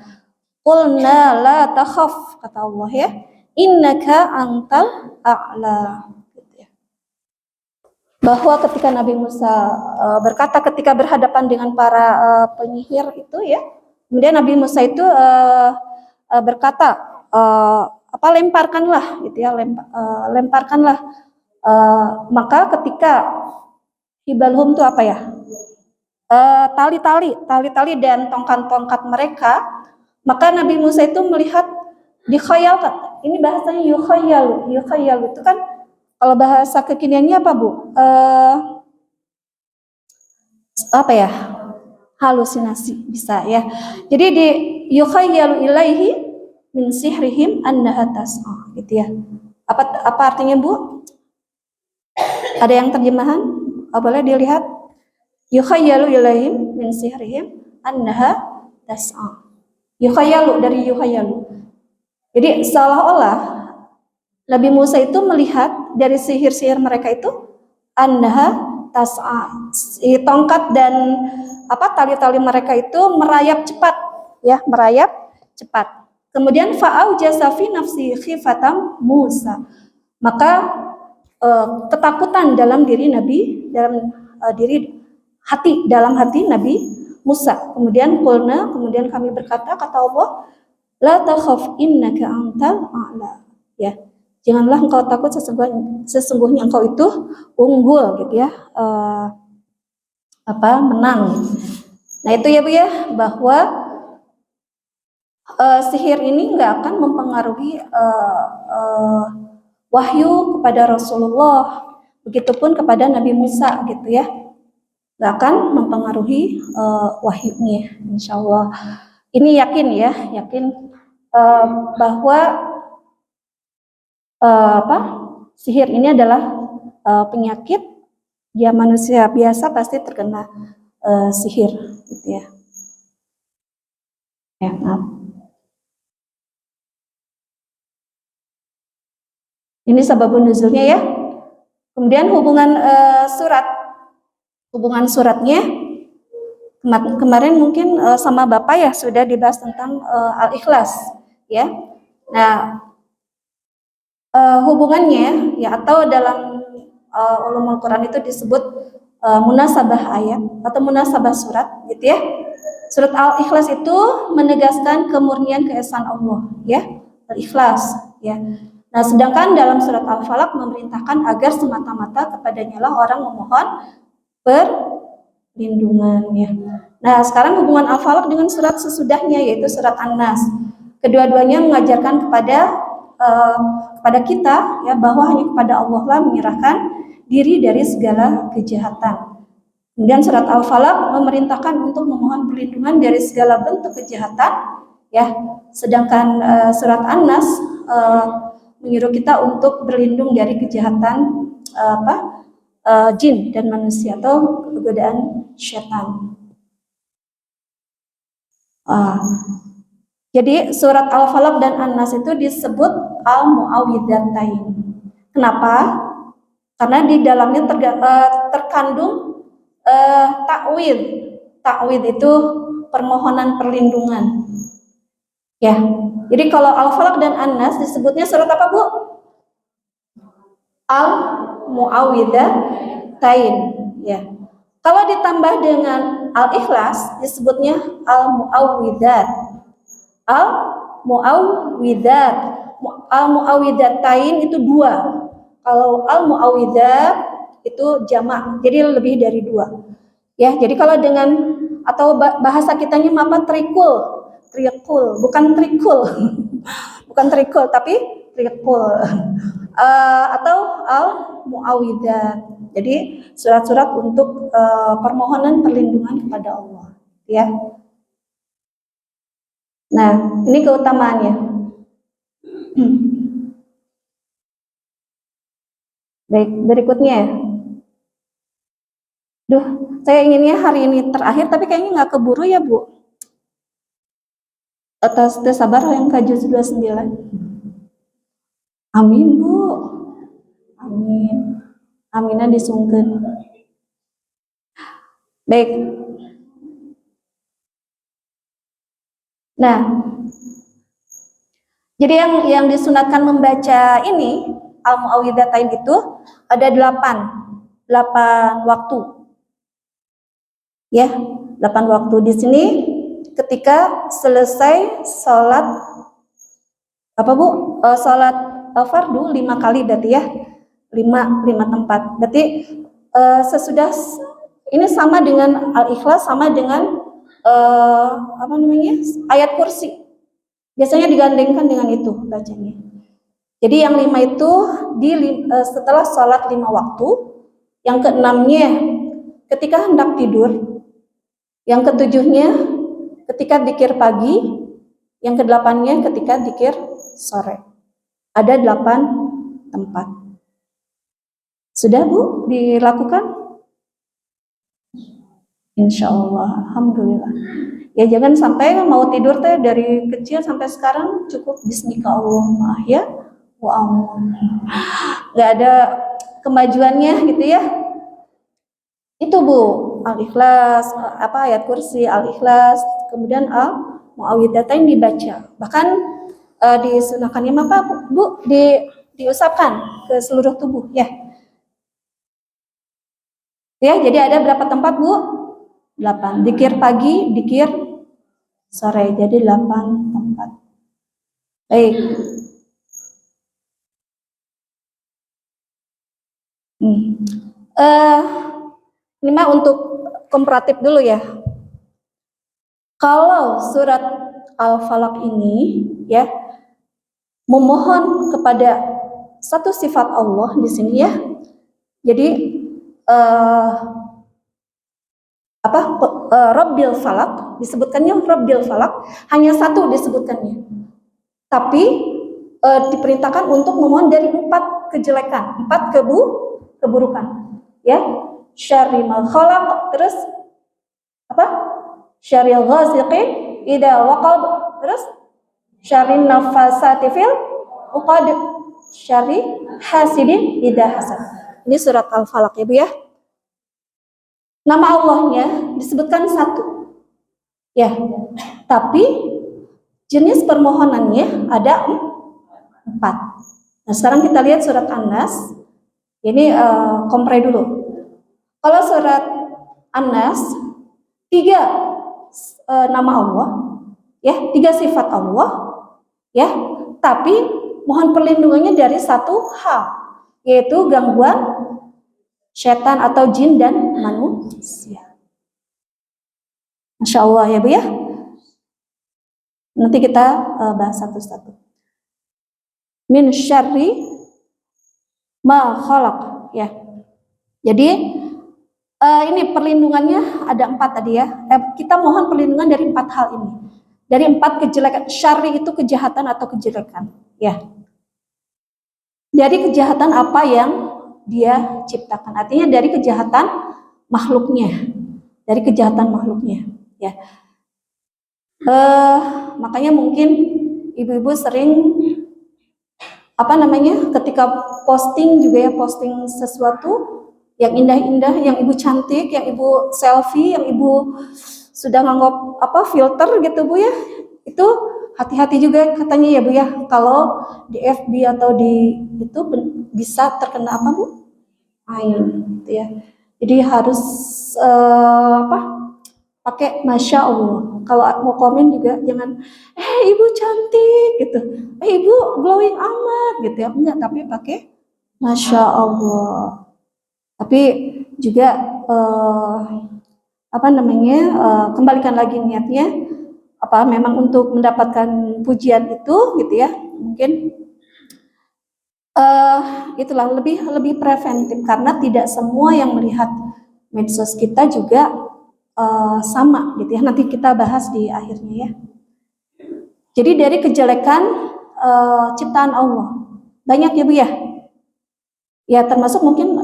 Qulna la takhaf, kata Allah ya. Innaka antal a'la. Bahwa ketika Nabi Musa berkata ketika berhadapan dengan para penyihir itu ya, kemudian Nabi Musa itu berkata lemparkanlah gitu ya, lemparkanlah. Maka ketika hibalhum itu apa ya, tali-tali dan tongkat-tongkat mereka, maka Nabi Musa itu melihat dikhayalkan. Ini bahasanya yukhayalu itu kan kalau bahasa kekiniannya apa Bu? Apa ya? Halusinasi bisa ya. Jadi di yukhayyalu ilaihi min sihrihim annaha tas'a gitu ya. Apa artinya Bu? Ada yang terjemahan? Boleh dilihat. Yukhayyalu ilaihim min sihrihim annaha tas'a. Yukhayyalu dari yukhayyalu. Jadi seolah-olah Nabi Musa itu melihat dari sihir-sihir mereka itu annaha tas'a. Tongkat dan tali-tali mereka itu merayap cepat ya, merayap cepat. Kemudian fa'aujasa fi nafsi khifatam Musa. Maka ketakutan dalam diri Nabi, dalam hati Nabi Musa. Kemudian kemudian kami berkata, kata Allah, la takhaf innaka antal a'la. Ya. Janganlah engkau takut, sesungguhnya engkau itu unggul gitu ya, menang. Nah itu ya Bu ya, bahwa sihir ini nggak akan mempengaruhi wahyu kepada Rasulullah, begitupun kepada Nabi Musa gitu ya, nggak akan mempengaruhi wahyunya, insya Allah. Ini yakin bahwa sihir ini adalah penyakit, ya manusia biasa pasti terkena sihir gitu ya. Maaf. Ini sababun nuzulnya ya. Kemudian hubungan suratnya kemarin mungkin sama Bapak ya sudah dibahas tentang Al-Ikhlas ya. Nah, hubungannya ya, atau dalam ulumul Quran itu disebut munasabah ayat atau munasabah surat gitu ya. Surat Al-Ikhlas itu menegaskan kemurnian keesaan Allah ya, Al-Ikhlas ya. Nah, sedangkan dalam surat Al-Falaq memerintahkan agar semata-mata kepadanya lah orang memohon perlindungan ya. Nah, sekarang hubungan Al-Falaq dengan surat sesudahnya yaitu surat An-Nas. Kedua-duanya mengajarkan kepada kita ya, bahwa hanya kepada Allah lah menyerahkan diri dari segala kejahatan. Kemudian surat Al-Falaq memerintahkan untuk memohon perlindungan dari segala bentuk kejahatan ya. Sedangkan surat An-Nas menyuruh kita untuk berlindung dari kejahatan jin dan manusia atau kegodaan syaitan. Jadi surat Al-Falaq dan An-Nas itu disebut Al-Mu'awwidzatain. Kenapa? Karena di dalamnya terkandung ta'wid. Ta'wid itu permohonan perlindungan. Ya. Jadi kalau Al-Falaq dan An-Nas disebutnya surat apa, Bu? Al-Mu'awwidzatain, ya. Kalau ditambah dengan Al-Ikhlas disebutnya Al-Mu'awwidzat. Al-Mu'awwidzatain itu 2. Kalau Al-Mu'awwidzat itu jamak, jadi lebih dari 2. Ya, jadi kalau dengan atau bahasa kitanya apa, trikul, bukan trikul. Bukan trikul tapi trikul. Atau Al-Mu'awwidzat. Jadi surat-surat untuk permohonan perlindungan kepada Allah. ya. Nah, ini keutamaannya. Baik, berikutnya. Duh, saya inginnya hari ini terakhir, tapi kayaknya nggak keburu ya, Bu. Atas sabar yang ke juz 29. Amin, Bu. Amin. Aminah disungkeun. Baik. Nah, jadi yang disunatkan membaca ini Al-Mu'awwidhatain itu ada 8 waktu. Ya, 8 waktu di sini ketika selesai sholat apa Bu? Sholat fardu 5 kali berarti ya. 5 tempat. Berarti sesudah ini sama dengan Al-Ikhlas, sama dengan apa namanya? Ayat kursi. Biasanya digandengkan dengan itu bacanya. Jadi yang 5 itu setelah sholat 5 waktu, yang ke-6-nya ketika hendak tidur, yang ke-7-nya ketika dzikir pagi, yang ke-8-nya ketika dzikir sore. Ada 8 tempat. Sudah Bu dilakukan? Insya Allah, alhamdulillah. Ya jangan sampai mau tidur teh dari kecil sampai sekarang cukup bismika Allahumma ya wa amun. Gak ada kemajuannya gitu ya. Itu Bu, Al-Ikhlas, ayat kursi, Al-Ikhlas, kemudian Al-Mu'awwidhatain dibaca. Bahkan disunahkannya apa Bu? Diusapkan ke seluruh tubuh ya. Ya, jadi ada berapa tempat Bu? 8. Dzikir pagi, dzikir sore, jadi 8 tempat. Baik. Ini mah untuk komparatif dulu ya. Kalau surat Al-Falaq ini ya memohon kepada satu sifat Allah di sini ya. Jadi Rabbil Falaq disebutkannya Rabbil Falaq, hanya satu disebutkannya. Tapi diperintahkan untuk memohon dari 4 kejelekan, 4 keburukan. Ya. Syarri ma khalaq, terus apa? Syarril ghasiqin idza waqab, terus syarrin nafasati fil uqad, syarri hasidin idza hasad. Ini surat Al-Falaq ya Bu ya. Nama Allahnya disebutkan 1. Ya. Tapi jenis permohonannya ada 4. Nah, sekarang kita lihat surat An-Nas. Ini kompre dulu. Kalau surat An-Nas 3 nama Allah, ya, 3 sifat Allah, ya. Tapi mohon perlindungannya dari 1 hal, yaitu gangguan setan atau jin dan manusia. Masya Allah ya Bu ya. Nanti kita bahas satu-satu. Min syarri ma khalaq ya. Jadi ini perlindungannya ada 4 tadi ya. Kita mohon perlindungan dari 4 hal ini. Dari 4 kejelekan. Syarri itu kejahatan atau kejelekan ya. Dari kejahatan apa yang dia ciptakan. Artinya dari kejahatan makhluknya. Dari kejahatan makhluknya ya. Makanya mungkin ibu-ibu sering ketika posting juga ya, posting sesuatu yang indah-indah, yang ibu cantik, yang ibu selfie, yang ibu sudah nganggap filter gitu Bu ya. Itu hati-hati juga katanya ya Bu ya, kalau di FB atau di itu bisa terkena Bu? Ain gitu ya. Jadi harus pakai Masya Allah. Kalau mau komen juga jangan ibu cantik gitu, ibu glowing amat gitu ya, enggak, tapi pakai Masya Allah. Tapi juga kembalikan lagi niatnya, memang untuk mendapatkan pujian itu gitu ya. Mungkin itulah lebih preventif, karena tidak semua yang melihat medsos kita juga sama gitu ya. Nanti kita bahas di akhirnya ya. Jadi dari kejelekan ciptaan Allah banyak ya Bu ya. Ya termasuk mungkin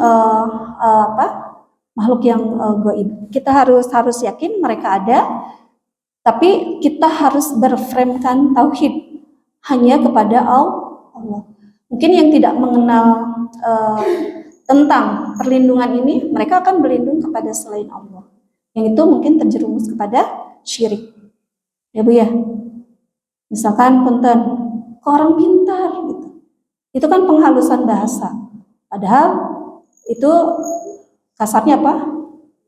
makhluk yang gaib. Kita harus yakin mereka ada, tapi kita harus berframekan tauhid hanya kepada Allah. Mungkin yang tidak mengenal tentang perlindungan ini, mereka akan berlindung kepada selain Allah. Yang itu mungkin terjerumus kepada syirik. Ya Bu ya. Misalkan punten, ke orang pintar gitu. Itu kan penghalusan bahasa. Padahal itu kasarnya apa?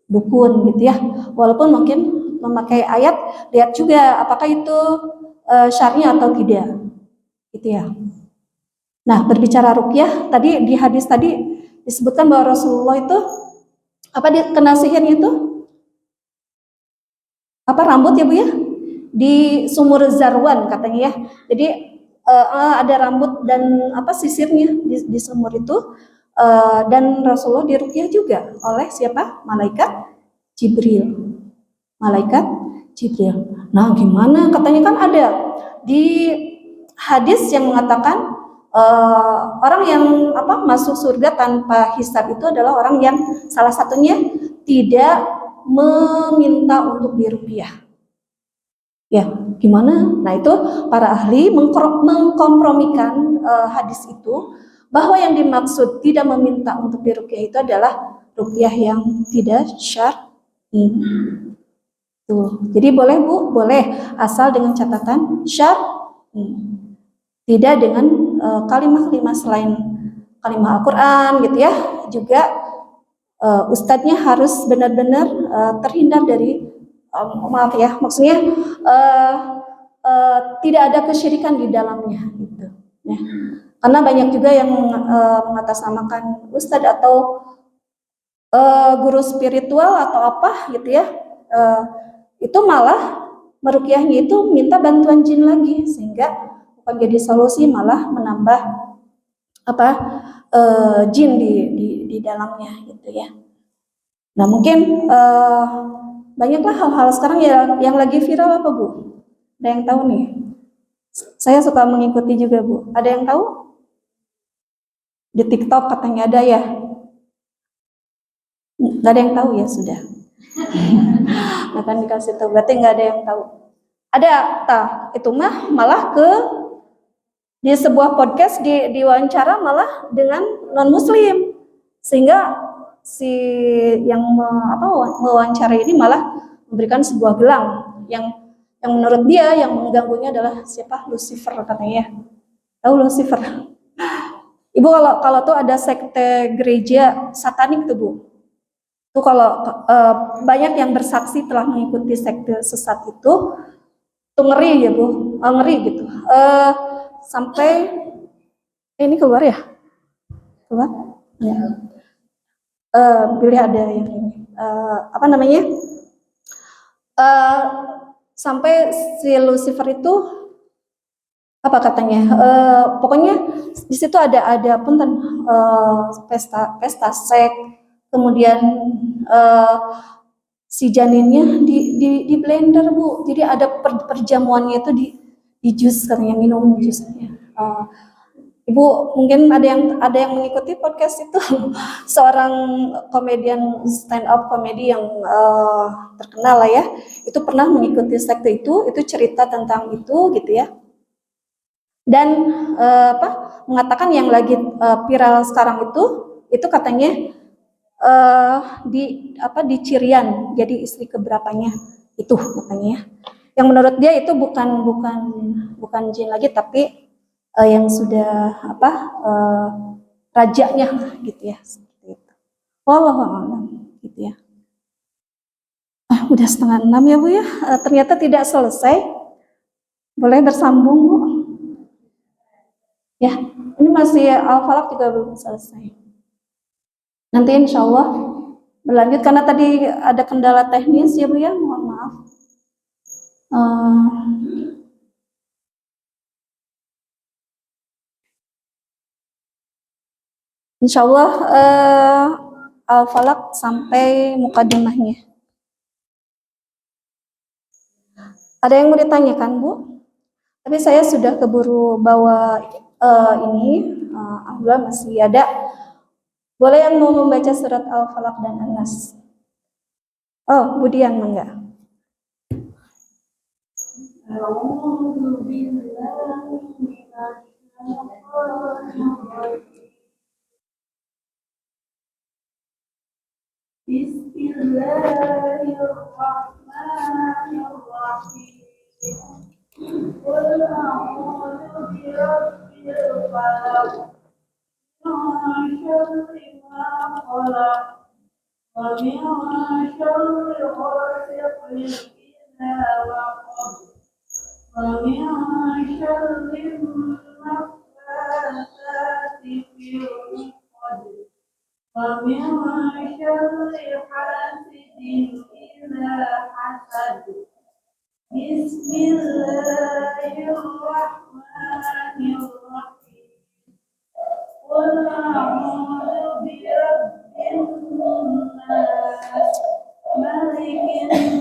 Dukun gitu ya. Walaupun mungkin memakai ayat, lihat juga apakah itu syar'i atau tidak. Gitu ya. Nah, berbicara ruqyah, tadi di hadis tadi disebutkan bahwa Rasulullah itu apa kena sihirnya itu? Apa rambut ya Bu ya? Di sumur Zarwan katanya ya. Jadi ada rambut dan apa sisirnya di sumur itu. Dan Rasulullah diruqyah juga oleh siapa? Malaikat Jibril. Malaikat Jibril. Nah, gimana? Katanya kan ada di hadis yang mengatakan orang yang apa masuk surga tanpa hisab itu adalah orang yang salah satunya tidak meminta untuk diruqyah. Ya, gimana? Nah, itu para ahli mengkompromikan hadis itu bahwa yang dimaksud tidak meminta untuk diruqyah itu adalah ruqyah yang tidak syar'i. Tuh. Jadi boleh Bu, boleh asal dengan catatan syar'i. Tidak dengan kalimat-kalimat selain kalimat Al-Qur'an gitu ya. Juga ustadznya harus benar-benar terhindar dari maaf ya, maksudnya tidak ada kesyirikan di dalamnya gitu ya. Karena banyak juga yang mengatasnamakan ustadz atau guru spiritual atau apa gitu ya, itu malah meruqyahnya itu minta bantuan jin lagi, sehingga bukan jadi solusi, malah menambah apa jin di dalamnya gitu ya. Nah mungkin banyaklah hal-hal sekarang yang lagi viral apa Bu? Ada yang tahu nih? Saya suka mengikuti juga Bu. Ada yang tahu? Di TikTok katanya ada ya? Nggak ada yang tahu ya sudah. Akan dikasih tahu. Berarti nggak ada yang tahu. Ada, itu mah malah ke di sebuah podcast diwawancara malah dengan non Muslim, sehingga si yang mewawancara ini malah memberikan sebuah gelang yang menurut dia yang mengganggunya adalah siapa? Lucifer katanya. Tahu Lucifer? Ibu kalau tuh ada sekte gereja satanik tuh Bu. Tuh kalau banyak yang bersaksi telah mengikuti sekte sesat itu, tuh ngeri ya Bu, ngeri gitu. Sampai ini keluar ya? Keluar? Ya. Pilih ada yang ini. Apa namanya? Sampai si Lucifer itu apa katanya? Pokoknya di situ ada punten pesta seks, kemudian si janinnya di blender Bu. Jadi ada perjamuannya itu di jus katanya, minum jusnya. Ibu mungkin ada yang mengikuti podcast itu. Seorang komedian stand up komedi yang terkenal lah ya, itu pernah mengikuti sekte itu cerita tentang itu gitu ya. Dan mengatakan yang lagi viral sekarang itu katanya di Cirian jadi istri keberapanya itu katanya. Yang menurut dia itu bukan jin lagi, tapi yang sudah rajanya gitu ya, seperti itu. Wallahu a'lam gitu ya. Udah 5:30 ya Bu ya. Ternyata tidak selesai. Boleh bersambung Bu. Ya, ini masih Al-Falaq juga belum selesai. Nanti insya Allah berlanjut karena tadi ada kendala teknis ya Bu ya, mohon maaf. Insya Allah Al-Falaq sampai mukadimahnya. Ada yang mau ditanyakan, Bu? Tapi saya sudah keburu bawa ini, alhamdulillah masih ada. Boleh yang mau membaca surat Al-Falaq dan An-Nas? Oh, Budian, enggak? Bismillahirrahmanirrahim. Qul a'udzu birabbil falaq min syarri ma khalaq wa min syarri ghasiqin idza waqab wa min syarri naffatsati fil 'uqad wa min syarri hasidin idza hasad. Bismillahirrahmanirrahim. Qul a'udzu birabbin nas, malikin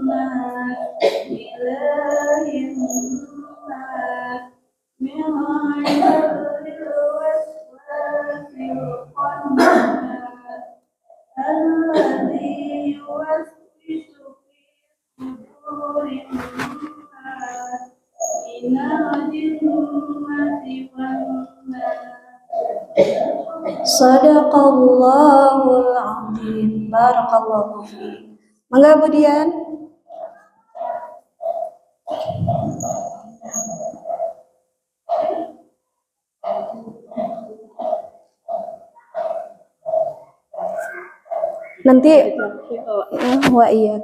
nas, ilahin nas, min syarril waswasil khannas, alladzi yuwaswisu fi sudurin nas, minal jinnati wan nas. Sadaqallahul azim. Barakallahu fiik. Mangga Budian. Nanti wah iya.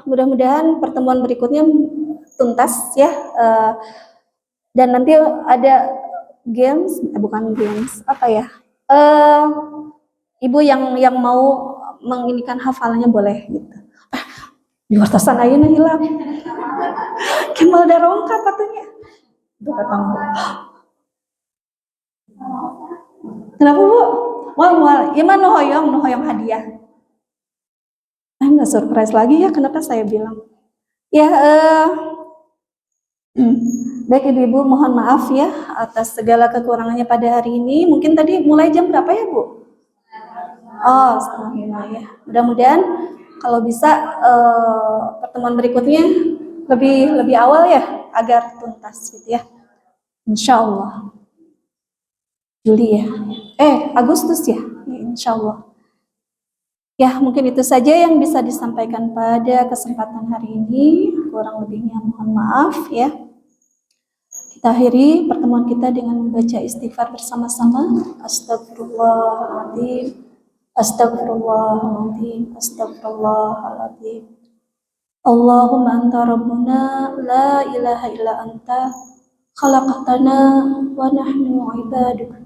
Mudah-mudahan pertemuan berikutnya tuntas ya. Dan nanti ada games, bukan games, apa ya? Ibu yang mau menginikan hafalannya boleh gitu. Di wartasan ayeuna hilang. Kemal darongka patunya. Itu katang. Kenapa, Bu? Wal. Ya mana no hoyong hadiah. Enggak surprise lagi ya, kenapa saya bilang? Ya, baik Ibu-ibu, mohon maaf ya atas segala kekurangannya pada hari ini. Mungkin tadi mulai jam berapa ya, Bu? Oh, setengah 5 ya. Mudah-mudahan kalau bisa pertemuan berikutnya lebih awal ya, agar tuntas gitu ya. Insya Allah. Juli ya. Agustus ya. Insya Allah. Ya, mungkin itu saja yang bisa disampaikan pada kesempatan hari ini. Kurang lebihnya mohon maaf ya. Kita akhiri pertemuan kita dengan membaca istighfar bersama-sama. Astagfirullahaladzim. Astagfirullahaladzim. Astagfirullahaladzim. Allahumma anta rabbuna la ilaha illa anta khalaqtana wa nahnu ibaduka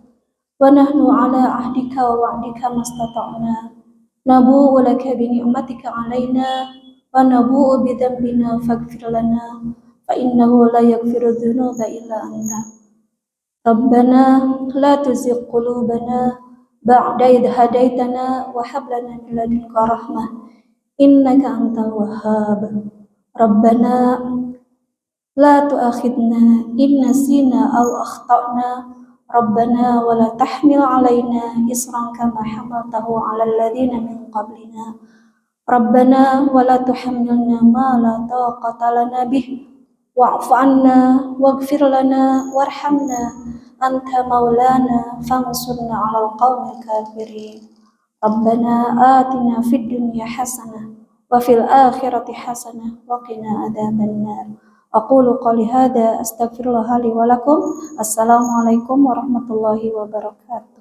wa nahnu ala ahdika wa wa'dika mastata'na nabu'u laka bi ni'matika 'alaina wa nabu'u bi dhanbina faghfir lana fa innahu la yaghfiru dzunuba illa anta. Rabbana la tuzigh qulubana ba'da idh hadaitana wa hab lana min ladunka rahmah innaka antal wahhab. Rabbana la tu'akhidna in nasina aw akhtana. Rabbana wa la tahmil 'alaina isran kama hamaltahu 'alal ladzina min qablina. Rabbana wa la tuhammilna ma la taqata lana bih wa'fu 'anna waghfir lana warhamna anta maulana fansurna 'alal qaumil kafirin. Rabbana atina fid dunya hasanah wa fil akhirati hasanah wa qina adzabannar. Aqulu qouli hadza astaghfirullah li wa lakum. Assalamualaikum warahmatullahi wabarakatuh.